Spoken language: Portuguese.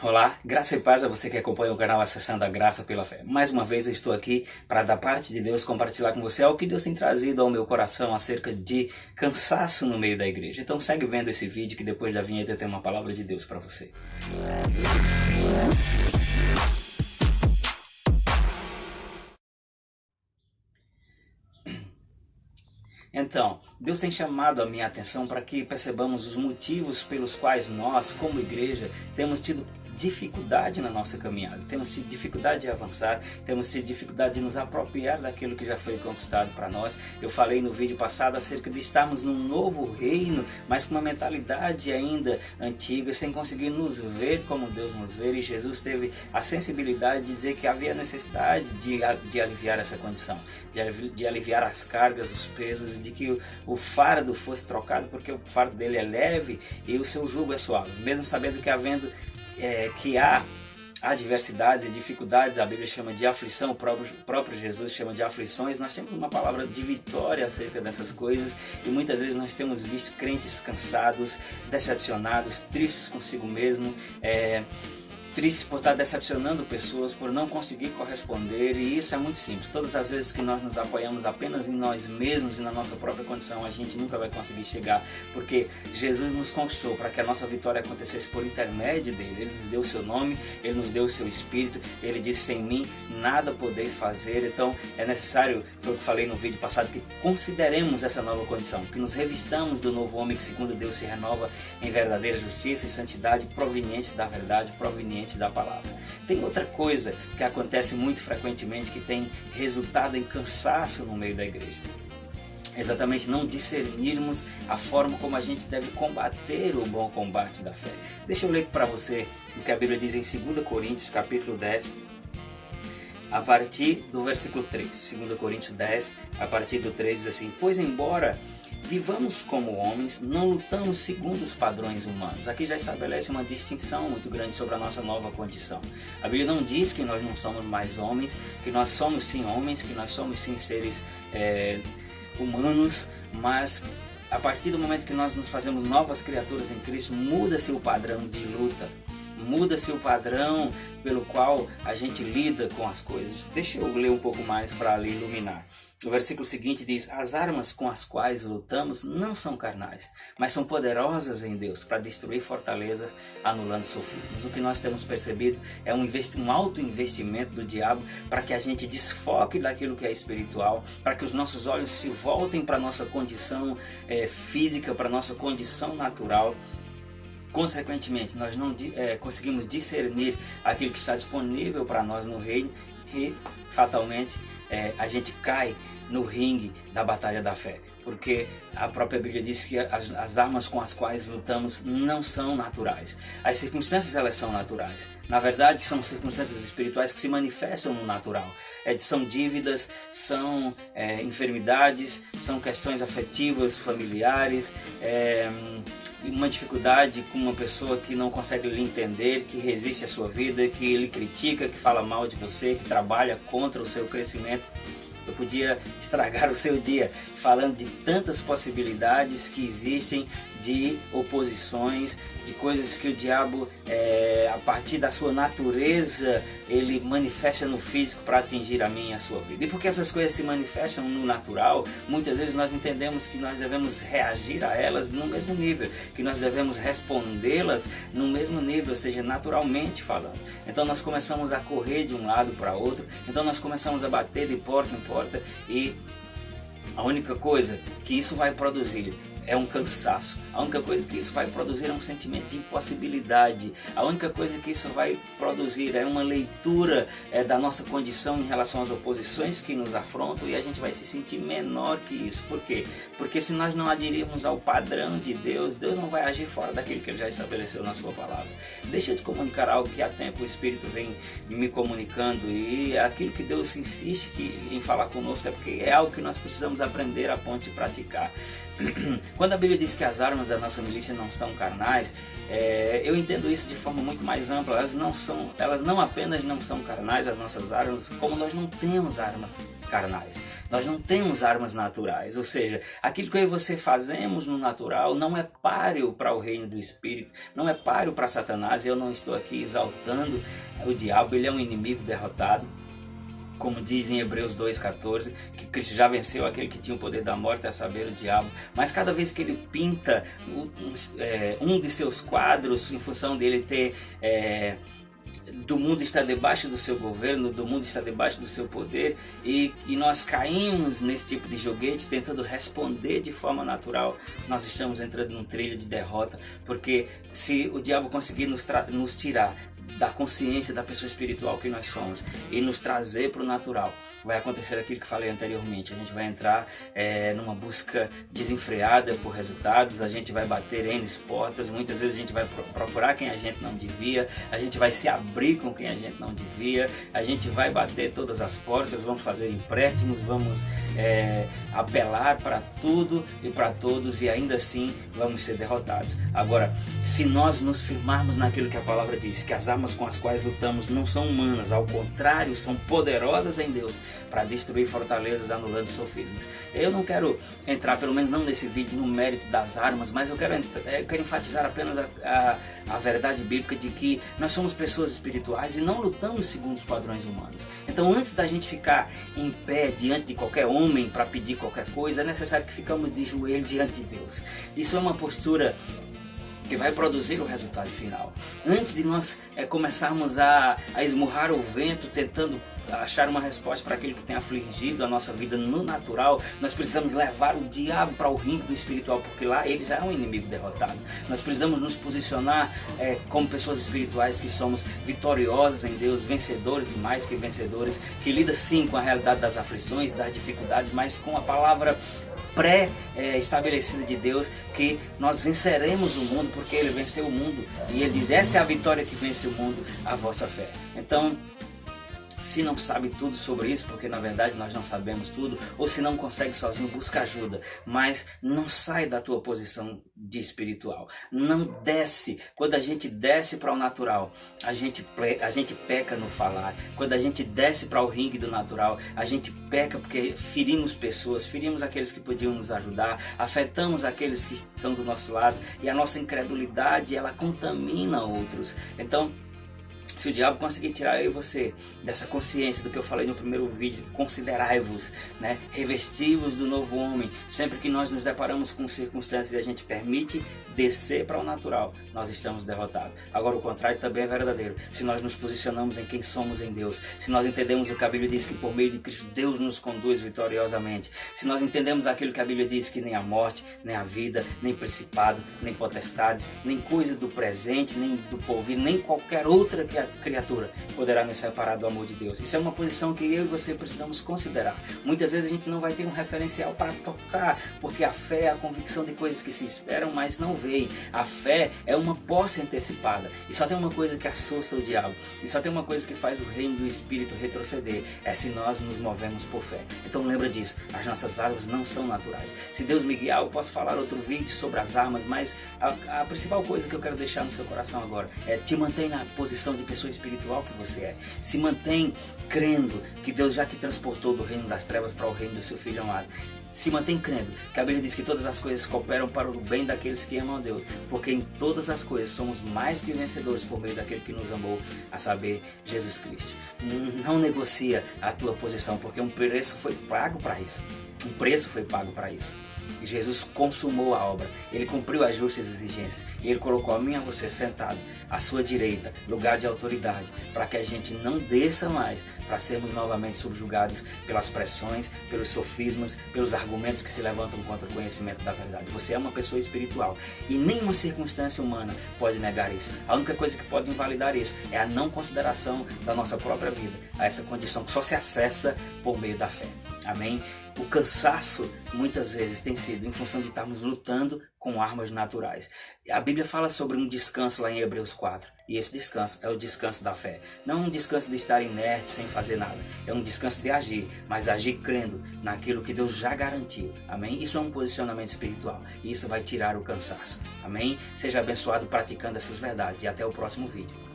Olá, graça e paz a você que acompanha o canal Acessando a Graça pela Fé. Mais uma vez eu estou aqui para, da parte de Deus, compartilhar com você algo que Deus tem trazido ao meu coração acerca de cansaço no meio da igreja. Então segue vendo esse vídeo que depois da vinheta tem uma palavra de Deus para você. Então, Deus tem chamado a minha atenção para que percebamos os motivos pelos quais nós, como igreja, temos tido dificuldade na nossa caminhada, temos tido dificuldade de avançar, temos tido dificuldade de nos apropriar daquilo que já foi conquistado para nós. Eu falei no vídeo passado acerca de estarmos num novo reino, mas com uma mentalidade ainda antiga, sem conseguir nos ver como Deus nos vê, e Jesus teve a sensibilidade de dizer que havia necessidade de aliviar essa condição, de aliviar as cargas, os pesos, de que o fardo fosse trocado, porque o fardo dele é leve e o seu jugo é suave, mesmo sabendo que há adversidades e dificuldades. A Bíblia chama de aflição, o próprio Jesus chama de aflições. Nós temos uma palavra de vitória acerca dessas coisas, e muitas vezes nós temos visto crentes cansados, decepcionados, tristes consigo mesmo, tristes por estar decepcionando pessoas, por não conseguir corresponder. E isso é muito simples. Todas as vezes que nós nos apoiamos apenas em nós mesmos e na nossa própria condição, a gente nunca vai conseguir chegar, porque Jesus nos conquistou para que a nossa vitória acontecesse por intermédio dele. Ele nos deu o seu nome, ele nos deu o seu Espírito, ele disse: sem mim nada podeis fazer. Então é necessário, foi o que falei no vídeo passado, que consideremos essa nova condição, que nos revistamos do novo homem que segundo Deus se renova em verdadeira justiça e santidade, provenientes da verdade, provenientes da palavra. Tem outra coisa que acontece muito frequentemente, que tem resultado em cansaço no meio da igreja. Exatamente não discernirmos a forma como a gente deve combater o bom combate da fé. Deixa eu ler para você o que a Bíblia diz em 2 Coríntios capítulo 10, a partir do versículo 3. 2 Coríntios 10, a partir do 3 diz assim: pois embora vivamos como homens, não lutamos segundo os padrões humanos. Aqui já estabelece uma distinção muito grande sobre a nossa nova condição. A Bíblia não diz que nós não somos mais homens, que nós somos sim homens, que nós somos sim seres humanos, mas a partir do momento que nós nos fazemos novas criaturas em Cristo, muda-se o padrão de luta, muda-se o padrão pelo qual a gente lida com as coisas. Deixa eu ler um pouco mais para ali iluminar. O versículo seguinte diz: as armas com as quais lutamos não são carnais, mas são poderosas em Deus para destruir fortalezas, anulando sofismas. O que nós temos percebido é um alto investimento do diabo para que a gente desfoque daquilo que é espiritual, para que os nossos olhos se voltem para a nossa condição física, para a nossa condição natural. Consequentemente, nós não conseguimos discernir aquilo que está disponível para nós no reino, e fatalmente a gente cai no ringue da batalha da fé, porque a própria Bíblia diz que as armas com as quais lutamos não são naturais. As circunstâncias, elas são naturais. Na verdade, são circunstâncias espirituais que se manifestam no natural. São dívidas, são enfermidades, são questões afetivas, familiares, uma dificuldade com uma pessoa que não consegue lhe entender, que resiste à sua vida, que lhe critica, que fala mal de você, que trabalha contra o seu crescimento. Eu podia estragar o seu dia falando de tantas possibilidades que existem de oposições, de coisas que o diabo, a partir da sua natureza, ele manifesta no físico para atingir a mim e a sua vida. E porque essas coisas se manifestam no natural, muitas vezes nós entendemos que nós devemos reagir a elas no mesmo nível, que nós devemos respondê-las no mesmo nível, ou seja, naturalmente falando. Então nós começamos a correr de um lado para outro, então nós começamos a bater de porta em porta, e a única coisa que isso vai produzir é um cansaço. A única coisa que isso vai produzir é um sentimento de impossibilidade. A única coisa que isso vai produzir é uma leitura da nossa condição em relação às oposições que nos afrontam, e a gente vai se sentir menor que isso. Por quê? Porque se nós não aderirmos ao padrão de Deus, Deus não vai agir fora daquilo que Ele já estabeleceu na sua palavra. Deixa eu te comunicar algo que há tempo o Espírito vem me comunicando, e aquilo que Deus insiste em falar conosco é porque é algo que nós precisamos aprender a ponto de praticar. Quando a Bíblia diz que as armas da nossa milícia não são carnais, eu entendo isso de forma muito mais ampla. Elas não apenas não são carnais, as nossas armas, como nós não temos armas carnais. Nós não temos armas naturais, ou seja, aquilo que eu e você fazemos no natural não é páreo para o reino do Espírito, não é páreo para Satanás. Eu não estou aqui exaltando o diabo, ele é um inimigo derrotado. Como diz em Hebreus 2,14, que Cristo já venceu aquele que tinha o poder da morte, a saber, o diabo. Mas cada vez que ele pinta um de seus quadros, em função dele ter... do mundo está debaixo do seu governo, do mundo está debaixo do seu poder, e nós caímos nesse tipo de joguete tentando responder de forma natural. Nós estamos entrando num trilho de derrota, porque se o diabo conseguir nos tirar da consciência da pessoa espiritual que nós somos e nos trazer para o natural, vai acontecer aquilo que falei anteriormente. A gente vai entrar numa busca desenfreada por resultados, a gente vai bater N portas, muitas vezes a gente vai procurar quem a gente não devia, a gente vai se abrir com quem a gente não devia, a gente vai bater todas as portas, vamos fazer empréstimos, vamos apelar para tudo e para todos, e ainda assim vamos ser derrotados. Agora, se nós nos firmarmos naquilo que a palavra diz, que as armas com as quais lutamos não são humanas, ao contrário, são poderosas em Deus para destruir fortalezas, anulando sofismas. Eu não quero entrar, pelo menos não nesse vídeo, no mérito das armas, mas eu quero enfatizar apenas a verdade bíblica de que nós somos pessoas espirituais e não lutamos segundo os padrões humanos. Então, antes da gente ficar em pé diante de qualquer homem para pedir qualquer coisa, é necessário que ficamos de joelho diante de Deus. Isso é uma postura que vai produzir o resultado final. Antes de nós começarmos a esmurrar o vento, tentando achar uma resposta para aquilo que tem afligido a nossa vida no natural, nós precisamos levar o diabo para o ringue do espiritual, porque lá ele já é um inimigo derrotado. Nós precisamos nos posicionar como pessoas espirituais que somos vitoriosas em Deus, vencedores e mais que vencedores, que lida sim com a realidade das aflições, das dificuldades, mas com a palavra pré-estabelecida de Deus, que nós venceremos o mundo, porque Ele venceu o mundo, e Ele diz: essa é a vitória que vence o mundo, a vossa fé. Então, se não sabe tudo sobre isso, porque na verdade nós não sabemos tudo, ou se não consegue sozinho, busca ajuda, mas não sai da tua posição de espiritual, não desce. Quando a gente desce para o natural, a gente peca no falar. Quando a gente desce para o ringue do natural, a gente peca porque ferimos pessoas, ferimos aqueles que podiam nos ajudar, afetamos aqueles que estão do nosso lado, e a nossa incredulidade, ela contamina outros. Então, se o diabo conseguir tirar eu e você dessa consciência do que eu falei no primeiro vídeo, considerai-vos, revesti-vos do novo homem, sempre que nós nos deparamos com circunstâncias e a gente permite descer para o natural, nós estamos derrotados. Agora, o contrário também é verdadeiro. Se nós nos posicionamos em quem somos em Deus, se nós entendemos o que a Bíblia diz, que por meio de Cristo Deus nos conduz vitoriosamente, se nós entendemos aquilo que a Bíblia diz, que nem a morte, nem a vida, nem principado, nem potestades, nem coisa do presente, nem do porvir, nem qualquer outra criatura poderá nos separar do amor de Deus. Isso é uma posição que eu e você precisamos considerar. Muitas vezes a gente não vai ter um referencial para tocar, porque a fé é a convicção de coisas que se esperam, mas não veem. A fé é uma posse antecipada. E só tem uma coisa que assusta o diabo, e só tem uma coisa que faz o reino do Espírito retroceder, é se nós nos movemos por fé. Então lembra disso, as nossas armas não são naturais. Se Deus me guiar, eu posso falar outro vídeo sobre as armas, mas a principal coisa que eu quero deixar no seu coração agora é: te mantém na posição de pessoa espiritual que você é. Se mantém crendo que Deus já te transportou do reino das trevas para o reino do seu Filho amado. Se mantém crendo que a Bíblia diz que todas as coisas cooperam para o bem daqueles que amam a Deus, porque em todas as coisas somos mais que vencedores por meio daquele que nos amou, a saber, Jesus Cristo. Não negocia a tua posição, porque um preço foi pago para isso. Um preço foi pago para isso. E Jesus consumou a obra, Ele cumpriu as justas exigências, e Ele colocou a mim e a você sentado à sua direita, lugar de autoridade, para que a gente não desça mais, para sermos novamente subjugados pelas pressões, pelos sofismas, pelos argumentos que se levantam contra o conhecimento da verdade. Você é uma pessoa espiritual, e nenhuma circunstância humana pode negar isso. A única coisa que pode invalidar isso é a não consideração da nossa própria vida, a essa condição que só se acessa por meio da fé. Amém? o cansaço muitas vezes tem sido em função de estarmos lutando com armas naturais. A Bíblia fala sobre um descanso lá em Hebreus 4. E esse descanso é o descanso da fé. Não um descanso de estar inerte sem fazer nada. É um descanso de agir, mas agir crendo naquilo que Deus já garantiu. Amém? Isso é um posicionamento espiritual. E isso vai tirar o cansaço. Amém? Seja abençoado praticando essas verdades. E até o próximo vídeo.